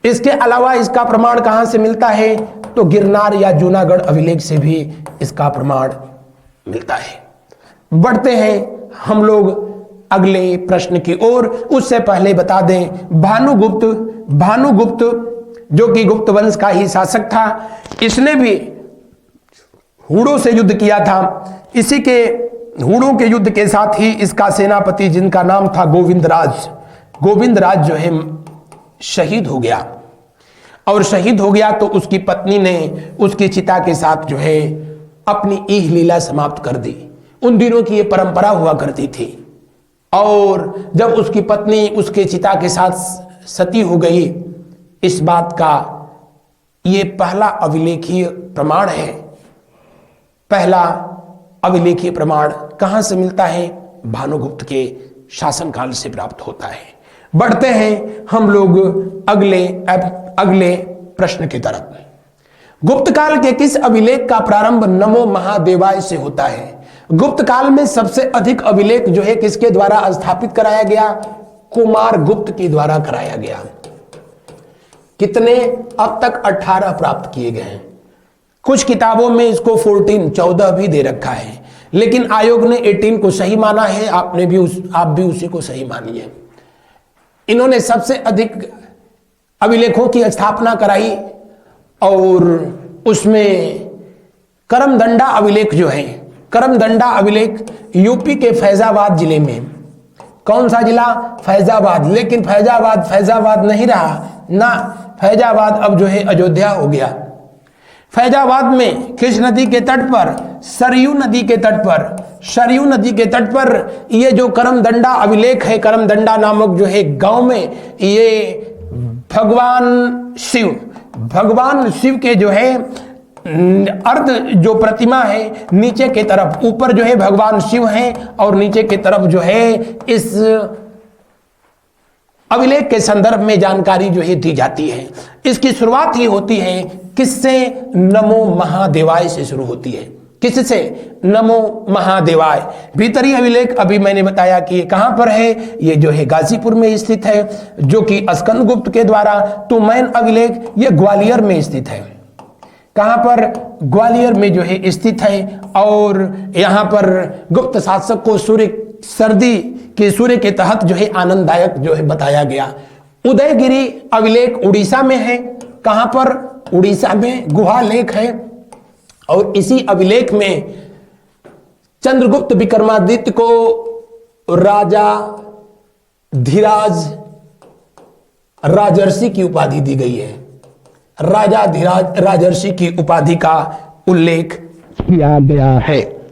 इसके अलावा इसका प्रमाण कहां से मिलता है? तो गिरनार या जूनागढ़ अभिलेख से भी इसका प्रमाण मिलता है। बढ़ते हैं हम लोग अगले प्रश्न की ओर। उससे पहले बता दें, भानुगुप्त जो कि गुप्त वंश का ही शासक था, इसने भी हुड़ों से युद्ध किया था। इसी के हुड़ों के युद्ध के साथ ही इसका सेनापति, जिनका नाम था गोविंदराज जो है शहीद हो गया। और शहीद हो गया तो उसकी पत्नी ने उसकी चिता के साथ जो है अपनी इह लीला समाप्त कर दी। उन दिनों की ये परंपरा हुआ करती थी। और जब उसकी पत्नी उसके चिता के साथ सती हो गई, इस बात का ये पहला अभिलेखीय प्रमाण है। पहला अभिलेखीय प्रमाण कहां से मिलता है? भानुगुप्त के शासनकाल से प्राप्त होता है। बढ़ते हैं हम लोग अगले प्रश्न की तरफ। गुप्त काल के किस अभिलेख का प्रारंभ नमो महादेवाय से होता है? गुप्त काल में सबसे अधिक अभिलेख जो है किसके द्वारा स्थापित कराया गया? कुमार गुप्त के द्वारा कराया गया। कितने? अब तक 18 प्राप्त किए गए हैं। कुछ किताबों में इसको 14 भी दे रखा है, लेकिन आयोग ने 18 को सही माना है। आप भी उसी को सही मानिए। इन्होंने सबसे अधिक अभिलेखों की स्थापना कराई और उसमें करमदंडा अभिलेख जो है, करमदंडा अभिलेख यूपी के फैजाबाद जिले में। कौन सा जिला? फैजाबाद। लेकिन फैजाबाद नहीं रहा ना, फैजाबाद अब जो है अयोध्या हो गया। फैजाबाद में किस नदी के तट पर? सरयू नदी के तट पर ये जो करमदंडा अभिलेख है, करमदंडा नामक जो है गांव में, ये भगवान शिव के जो है अर्ध जो प्रतिमा है नीचे के तरफ, ऊपर जो है भगवान शिव हैं और नीचे के तरफ जो है इस अभिलेख के संदर्भ में जानकारी जो है दी जाती है। इसकी शुरुआत ही होती है किससे? नमो महादेवाय से शुरू होती है। किससे? नमो महादेवाय। भीतरी अभिलेख अभी मैंने बताया कि ये कहां पर है, ये जो है गाजीपुर में स्थित है, जो कि स्कंदगुप्त के द्वारा। तो मैन अभिलेख ये ग्वालियर में स्थित है। कहां पर? ग्वालियर में जो है स्थित है। और यहां पर गुप्त शासक को सूर्य के तहत जो है आनंददायक जो है बताया गया। उदयगिरी अभिलेख उड़ीसा में है। कहां पर? उड़ीसा में गुहा लेख है। और इसी अभिलेख में चंद्रगुप्त विक्रमादित्य को राजा धीराज राजर्षि की उपाधि दी गई है। राजा धीराज राजर्षि की उपाधि का उल्लेख किया गया है।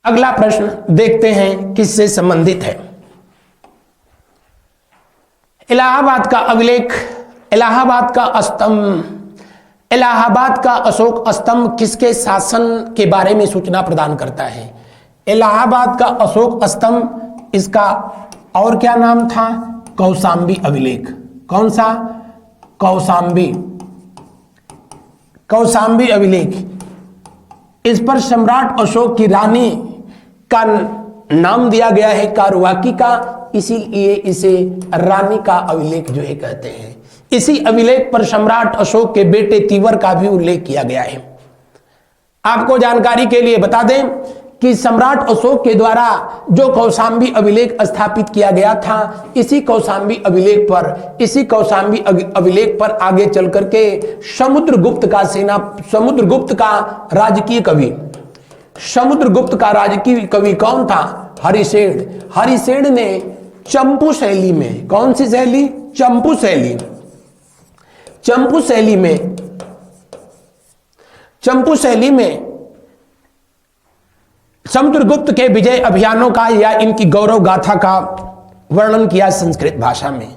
अगला प्रश्न देखते हैं किससे संबंधित है। इलाहाबाद का अभिलेख, इलाहाबाद का अशोक स्तंभ किसके शासन के बारे में सूचना प्रदान करता है? इलाहाबाद का अशोक स्तंभ, इसका और क्या नाम था? कौशांबी अभिलेख। कौन सा? कौशांबी अभिलेख। इस पर सम्राट अशोक की रानी का नाम दिया गया है कारवाकी का, इसीलिए इसे रानी का अभिलेख जो है कहते हैं। इसी अभिलेख पर सम्राट अशोक के बेटे तीवर का भी उल्लेख किया गया है। आपको जानकारी के लिए बता दें कि सम्राट अशोक के द्वारा जो कौशांबी अभिलेख स्थापित किया गया था, इसी कौशांबी अभिलेख पर आगे चल करके समुद्रगुप्त का राजकीय कवि कौन था? हरिसेन। हरिसेन ने चंपू शैली में, कौन सी शैली? चंपू शैली में समुद्रगुप्त के विजय अभियानों का या इनकी गौरव गाथा का वर्णन किया संस्कृत भाषा में।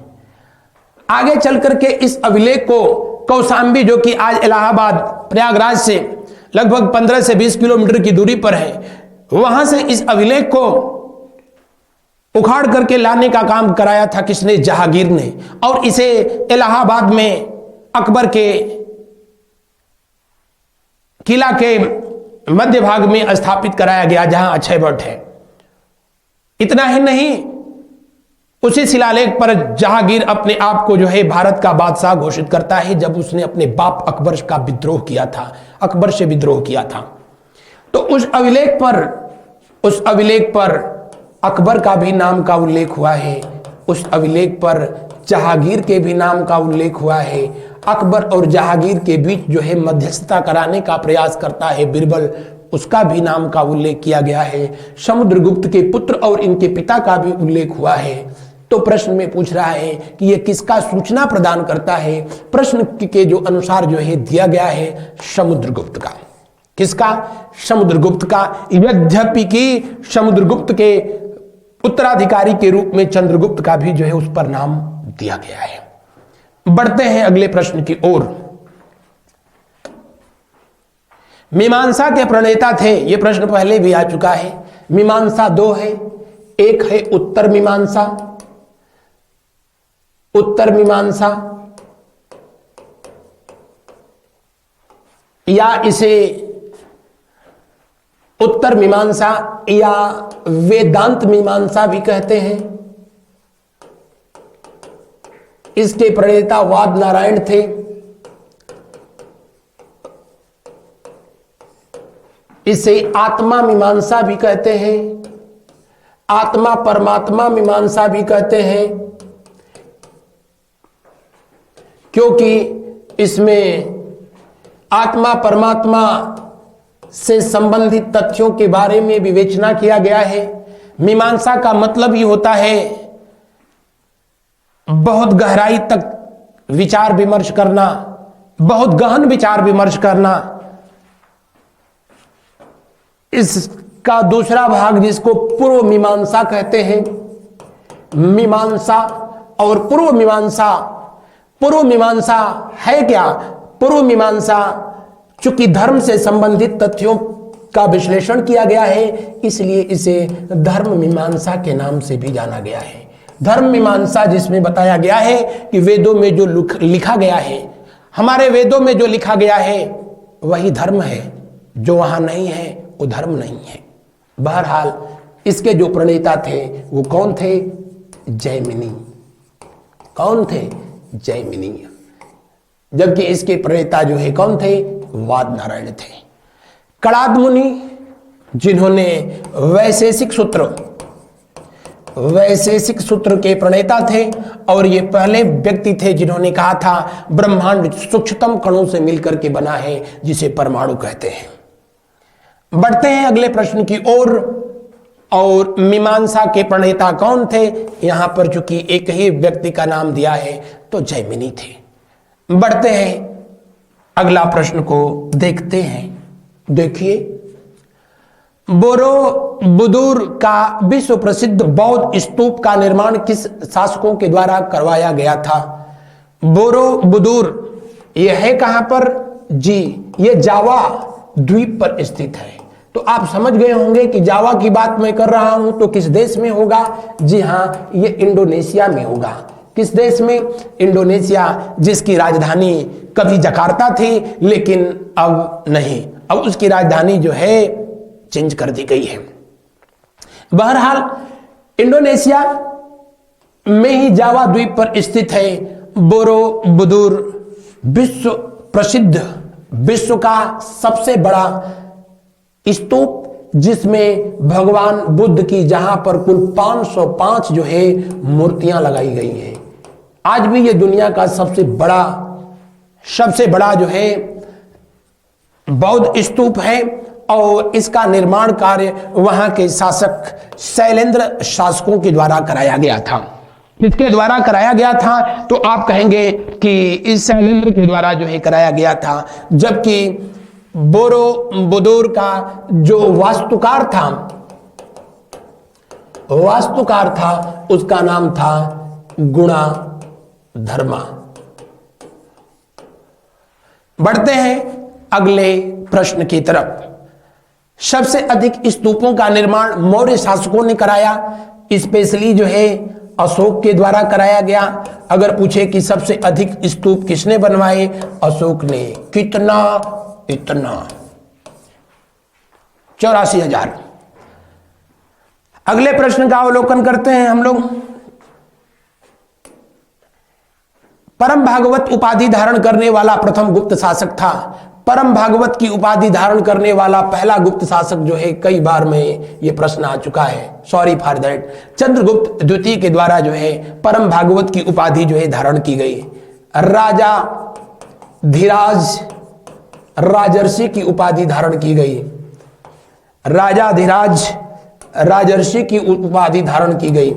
आगे चल करके इस अभिलेख को कौशांबी, जो कि आज इलाहाबाद प्रयागराज से लगभग 15 से 20 किलोमीटर की दूरी पर है, वहां से इस अभिलेख को उखाड़ करके लाने का काम कराया था किसने? जहांगीर ने। और इसे इलाहाबाद में अकबर के किला के मध्य भाग में स्थापित कराया गया, जहां अक्षय वट है। इतना ही नहीं, उसी शिलालेख पर जहांगीर अपने आप को जो है भारत का बादशाह घोषित करता है, जब उसने अपने बाप अकबर का विद्रोह किया था, अकबर से विद्रोह किया था। तो उस अभिलेख पर अकबर का भी नाम का उल्लेख हुआ है, उस अभिलेख पर जहांगीर के भी नाम का उल्लेख हुआ है। अकबर और जहांगीर के बीच जो है मध्यस्थता कराने का प्रयास करता है बीरबल, उसका भी नाम का उल्लेख किया गया है। समुद्रगुप्त के पुत्र और इनके पिता का भी उल्लेख हुआ है। तो प्रश्न में पूछ रहा है कि यह किसका सूचना प्रदान करता है? प्रश्न के जो अनुसार जो है दिया गया है समुद्रगुप्त का। किसका? समुद्रगुप्त का। यद्यपि कि समुद्रगुप्त के उत्तराधिकारी के रूप में चंद्रगुप्त का भी जो है उस पर नाम दिया गया है। बढ़ते हैं अगले प्रश्न की ओर। मीमांसा के प्रणेता थे, यह प्रश्न पहले भी आ चुका है। मीमांसा दो है, एक है उत्तर मीमांसा, उत्तर मीमांसा या इसे उत्तर मीमांसा या वेदांत मीमांसा भी कहते हैं। इसके प्रणेता वाद नारायण थे। इसे आत्मा मीमांसा भी कहते हैं, आत्मा परमात्मा मीमांसा भी कहते हैं, क्योंकि इसमें आत्मा परमात्मा से संबंधित तथ्यों के बारे में विवेचना किया गया है। मीमांसा का मतलब ही होता है बहुत गहराई तक विचार विमर्श करना, बहुत गहन विचार विमर्श करना। इसका दूसरा भाग जिसको पूर्व मीमांसा कहते हैं, मीमांसा और पूर्व मीमांसा। पूर्व मीमांसा है क्या? पूर्व मीमांसा चूंकि धर्म से संबंधित तथ्यों का विश्लेषण किया गया है, इसलिए इसे धर्म मीमांसा के नाम से भी जाना गया है। धर्म मीमांसा जिसमें बताया गया है कि वेदों में जो लिखा गया है, हमारे वेदों में जो लिखा गया है वही धर्म है, जो वहां नहीं है वो धर्म नहीं है। बहरहाल इसके जो प्रणेता थे वो कौन थे? जैमिनी। कौन थे? जैमिनी। जबकि इसके प्रणेता जो है कौन थे? वाद नारायण थे। कणाद मुनि जिन्होंने वैशेषिक सूत्र के प्रणेता थे, और ये पहले व्यक्ति थे जिन्होंने कहा था ब्रह्मांड सूक्ष्मतम कणों से मिलकर के बना है, जिसे परमाणु कहते हैं। बढ़ते हैं अगले प्रश्न की ओर। और मीमांसा के प्रणेता कौन थे? यहां पर चूंकि एक ही व्यक्ति का नाम दिया है तो जैमिनी थे। बढ़ते हैं अगला प्रश्न को देखते हैं। देखिए, बोरोबुदुर का विश्व प्रसिद्ध बौद्ध स्तूप का निर्माण किस शासकों के द्वारा करवाया गया था? बोरोबुदुर यह है कहां पर? जी, यह जावा द्वीप पर स्थित है। तो आप समझ गए होंगे कि जावा की बात मैं कर रहा हूं तो किस देश में होगा? जी हां, यह इंडोनेशिया में होगा। किस देश में? इंडोनेशिया, जिसकी राजधानी कभी जकार्ता थी लेकिन अब नहीं, अब उसकी राजधानी जो है चेंज कर दी गई है। बहरहाल इंडोनेशिया में ही जावा द्वीप पर स्थित है बोरोबुदुर, विश्व प्रसिद्ध, विश्व का सबसे बड़ा स्तूप, जिसमें भगवान बुद्ध की जहां पर कुल 505 जो है मूर्तियां लगाई गई हैं। आज भी ये दुनिया का सबसे बड़ा जो है बौद्ध स्तूप है, और इसका निर्माण कार्य वहां के शासक शैलेंद्र शासकों के द्वारा कराया गया था। किसके द्वारा कराया गया था? तो आप कहेंगे कि इस शैलेंद्र के द्वारा जो है कराया गया था। जबकि बोरोबुदुर का जो वास्तुकार था उसका नाम था गुणाधर्मा। बढ़ते हैं अगले प्रश्न की तरफ। सबसे अधिक स्तूपों का निर्माण मौर्य शासकों ने कराया। स्पेशली जो है अशोक के द्वारा कराया गया। अगर पूछे कि सबसे अधिक स्तूप किसने बनवाए, अशोक ने। कितना? इतना 84,000। अगले प्रश्न का अवलोकन करते हैं हम लोग। परम भागवत उपाधि धारण करने वाला प्रथम गुप्त शासक था। परम भागवत की उपाधि धारण करने वाला पहला गुप्त शासक जो है, कई बार में ये प्रश्न आ चुका है, सॉरी फॉर दैट, चंद्रगुप्त द्वितीय के द्वारा जो है परम भागवत की उपाधि जो है धारण की गई। राजा धीराज राजर्षि की उपाधि धारण की गई। राजा धीराज राजर्षि की उपाधि धारण की गई।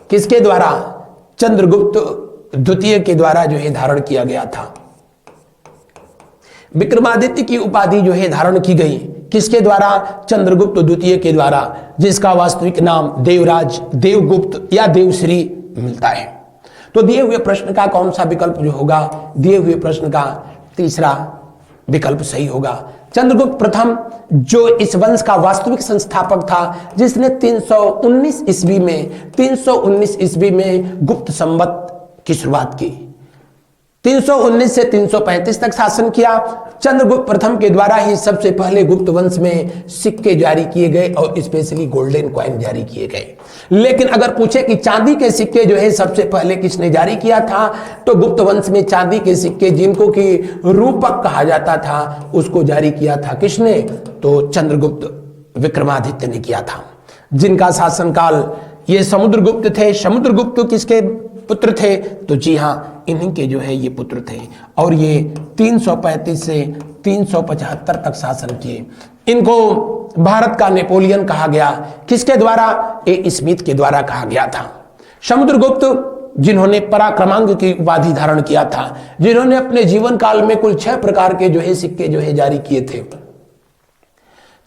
किसके द्वारा? चंद्रगुप्त द्वितीय के द्वारा जो है धारण किया गया था। विक्रमादित्य की उपाधि जो है धारण की गई। किसके द्वारा? चंद्रगुप्त द्वितीय के द्वारा, जिसका वास्तविक नाम देवराज, देवगुप्त या देवश्री मिलता है। तो दिए हुए प्रश्न का कौन सा विकल्प जो होगा? दिए हुए प्रश्न का तीसरा विकल्प सही होगा। चंद्रगुप्त प्रथम जो इस वंश का वास्तविक संस्थापक था, जिसने 319 ईस्वी में गुप्त संवत की शुरुआत की। 319 से 335 तक शासन किया। चंद्रगुप्त प्रथम के द्वारा ही सबसे पहले गुप्त वंश में सिक्के जारी किए गए और स्पेशली गोल्डन कॉइन जारी किए गए। लेकिन अगर पूछे कि चांदी के सिक्के जो है सबसे पहले किसने जारी किया था, तो गुप्त वंश में चांदी के सिक्के, जिनको कि रूपक कहा जाता था, उसको जारी किया था किसने? तो चंद्रगुप्त विक्रमादित्य ने किया था, जिनका शासनकाल, ये समुद्रगुप्त थे। समुद्रगुप्त किसके पुत्र थे? तो जी हाँ, इन्हीं के जो है ये पुत्र थे। और ये 335 से 375 तक शासन किए। इनको भारत का नेपोलियन कहा गया। किसके द्वारा? ए स्मिथ के द्वारा कहा गया था। समुद्रगुप्त जिन्होंने पराक्रमांक की उपाधि धारण किया था, जिन्होंने अपने जीवन काल में कुल 6 प्रकार के जो है सिक्के जो है जारी किए थे।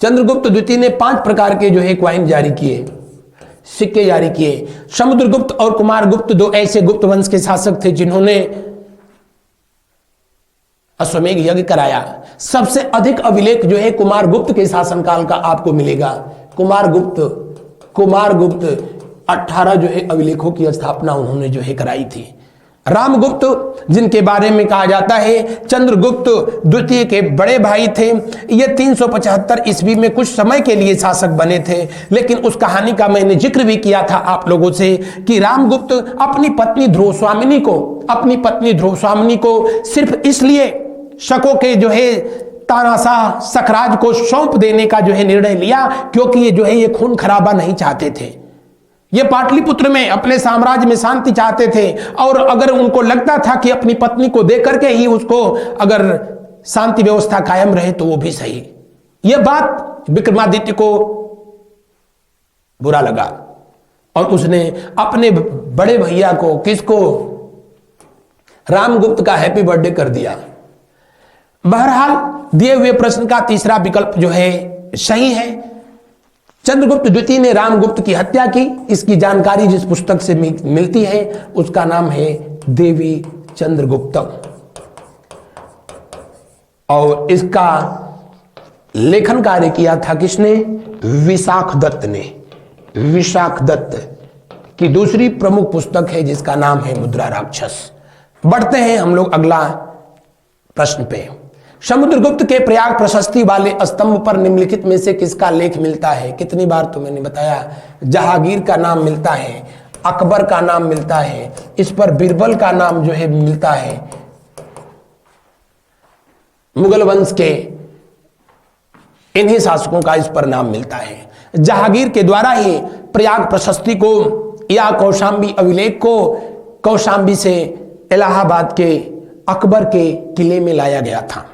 चंद्रगुप्त द्वितीय ने 5 प्रकार के जो है कॉइन जारी किए, सिक्के जारी किए। समुद्रगुप्त और कुमारगुप्त दो ऐसे गुप्त वंश के शासक थे जिन्होंने अश्वमेध यज्ञ कराया। सबसे अधिक अभिलेख जो है कुमारगुप्त के शासनकाल का आपको मिलेगा। कुमारगुप्त 18 जो है अभिलेखों की स्थापना उन्होंने जो है कराई थी। रामगुप्त, जिनके बारे में कहा जाता है चंद्रगुप्त द्वितीय के बड़े भाई थे, ये 375 ईस्वी में कुछ समय के लिए शासक बने थे। लेकिन उस कहानी का मैंने जिक्र भी किया था आप लोगों से कि रामगुप्त अपनी पत्नी ध्रुवस्वामिनी को सिर्फ इसलिए शकों के जो है तानाशाह सकराज को सौंप देने का जो है निर्णय लिया, क्योंकि ये जो है ये खून खराबा नहीं चाहते थे। ये पाटलिपुत्र में अपने साम्राज्य में शांति चाहते थे, और अगर उनको लगता था कि अपनी पत्नी को देकर के ही उसको अगर शांति व्यवस्था कायम रहे तो वो भी सही। यह बात विक्रमादित्य को बुरा लगा और उसने अपने बड़े भैया को, किसको? रामगुप्त का हैप्पी बर्थडे कर दिया। बहरहाल दिए हुए प्रश्न का तीसरा विकल्प जो है सही है। चंद्रगुप्त द्वितीय ने रामगुप्त की हत्या की। इसकी जानकारी जिस पुस्तक से मिलती है उसका नाम है देवी चंद्रगुप्तम, और इसका लेखन कार्य किया था किसने? विशाख दत्त ने। विशाख दत्त की दूसरी प्रमुख पुस्तक है जिसका नाम है मुद्रा राक्षस। बढ़ते हैं हम लोग अगला प्रश्न पे। समुद्रगुप्त के प्रयाग प्रशस्ति वाले स्तंभ पर निम्नलिखित में से किसका लेख मिलता है? कितनी बार तो मैंने बताया, जहांगीर का नाम मिलता है, अकबर का नाम मिलता है, इस पर बीरबल का नाम जो है मिलता है, मुगल वंश के इन्हीं शासकों का इस पर नाम मिलता है। जहांगीर के द्वारा ही प्रयाग प्रशस्ति को या कौशांबी अभिलेख को कौशांबी से इलाहाबाद के अकबर के किले में लाया गया था।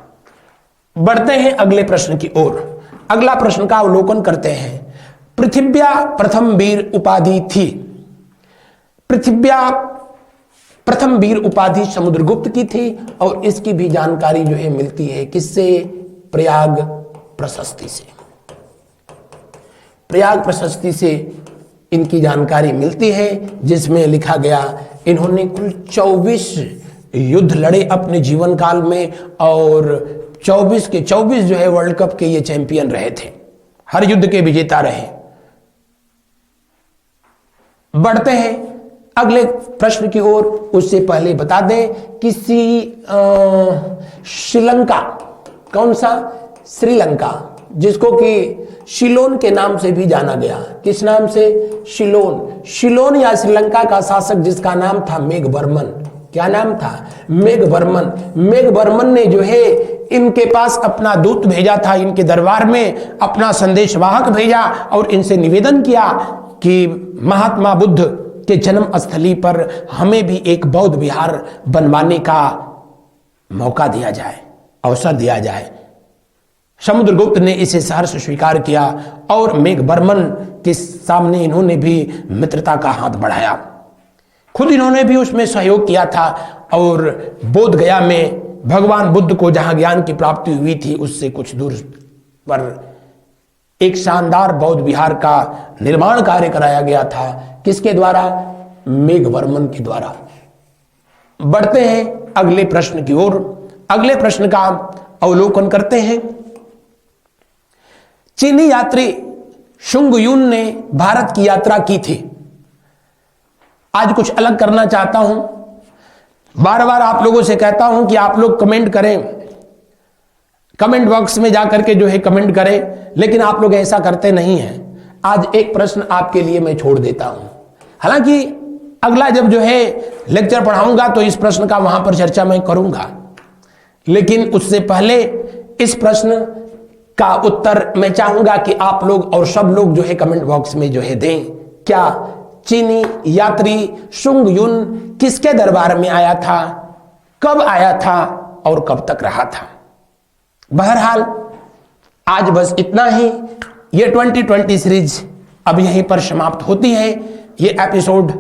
बढ़ते हैं अगले प्रश्न की ओर। अगला प्रश्न का अवलोकन करते हैं। पृथिव्या प्रथम वीर उपाधि थी। पृथिव्या प्रथम वीर उपाधि समुद्रगुप्त की थी, और इसकी भी जानकारी जो है मिलती है किससे? प्रयाग प्रशस्ति से। प्रयाग प्रशस्ति से इनकी जानकारी मिलती है, जिसमें लिखा गया इन्होंने कुल 24 युद्ध लड़े अपने जीवन काल में, और 24 के 24 जो है वर्ल्ड कप के ये चैंपियन रहे थे, हर युद्ध के विजेता रहे। बढ़ते हैं अगले प्रश्न की ओर। उससे पहले बता दें किसी श्रीलंका, कौन सा? श्रीलंका, जिसको कि शिलोन के नाम से भी जाना गया। किस नाम से? शिलोन। शिलोन या श्रीलंका का शासक जिसका नाम था मेघवर्मन। क्या नाम था? मेघवर्मन। मेघवर्मन ने जो है इनके पास अपना दूत भेजा था, इनके दरबार में अपना संदेशवाहक भेजा और इनसे निवेदन किया कि महात्मा बुद्ध के जन्म स्थली पर हमें भी एक बौद्ध विहार बनवाने का मौका दिया जाए, अवसर दिया जाए। समुद्रगुप्त ने इसे सहर्ष स्वीकार किया और मेघवर्मन के सामने इन्होंने भी मित्रता का हाथ बढ़ाया। खुद इन्होंने भी उसमें सहयोग किया था और बोध गया में भगवान बुद्ध को जहां ज्ञान की प्राप्ति हुई थी उससे कुछ दूर पर एक शानदार बौद्ध विहार का निर्माण कार्य कराया गया था। किसके द्वारा? मेघवर्मन के द्वारा। बढ़ते हैं अगले प्रश्न की ओर। अगले प्रश्न का अवलोकन करते हैं। चीनी यात्री शुंग युन ने भारत की यात्रा की थी। आज कुछ अलग करना चाहता हूं। बार बार आप लोगों से कहता हूं कि आप लोग कमेंट करें, कमेंट बॉक्स में जाकर के जो है कमेंट करें, लेकिन आप लोग ऐसा करते नहीं हैं। आज एक प्रश्न आपके लिए मैं छोड़ देता हूं। हालांकि अगला जब जो है लेक्चर पढ़ाऊंगा तो इस प्रश्न का वहां पर चर्चा मैं करूंगा, लेकिन उससे पहले इस प्रश्न का उत्तर मैं चाहूंगा कि आप लोग और सब लोग जो है कमेंट बॉक्स में जो है दें। क्या चीनी यात्री शुंग युन किसके दरबार में आया था, कब आया था और कब तक रहा था? बहरहाल आज बस इतना ही। ये 2020 सीरीज अब यहीं पर समाप्त होती है। ये एपिसोड,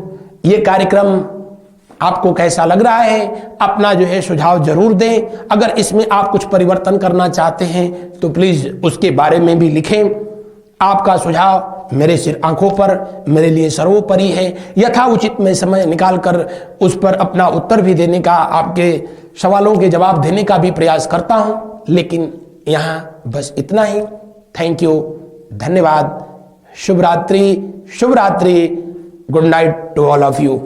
ये कार्यक्रम आपको कैसा लग रहा है? अपना जो है सुझाव जरूर दें। अगर इसमें आप कुछ परिवर्तन करना चाहते हैं तो प्लीज उसके बारे में भी लिखें। आपका सुझाव मेरे सिर आंखों पर मेरे लिए सर्वोपरि है। यथाउचित में समय निकालकर उस पर अपना उत्तर भी देने का, आपके सवालों के जवाब देने का भी प्रयास करता हूं। लेकिन यहां बस इतना ही। थैंक यू, धन्यवाद, शुभ रात्रि, शुभ रात्रि, good night to all of you.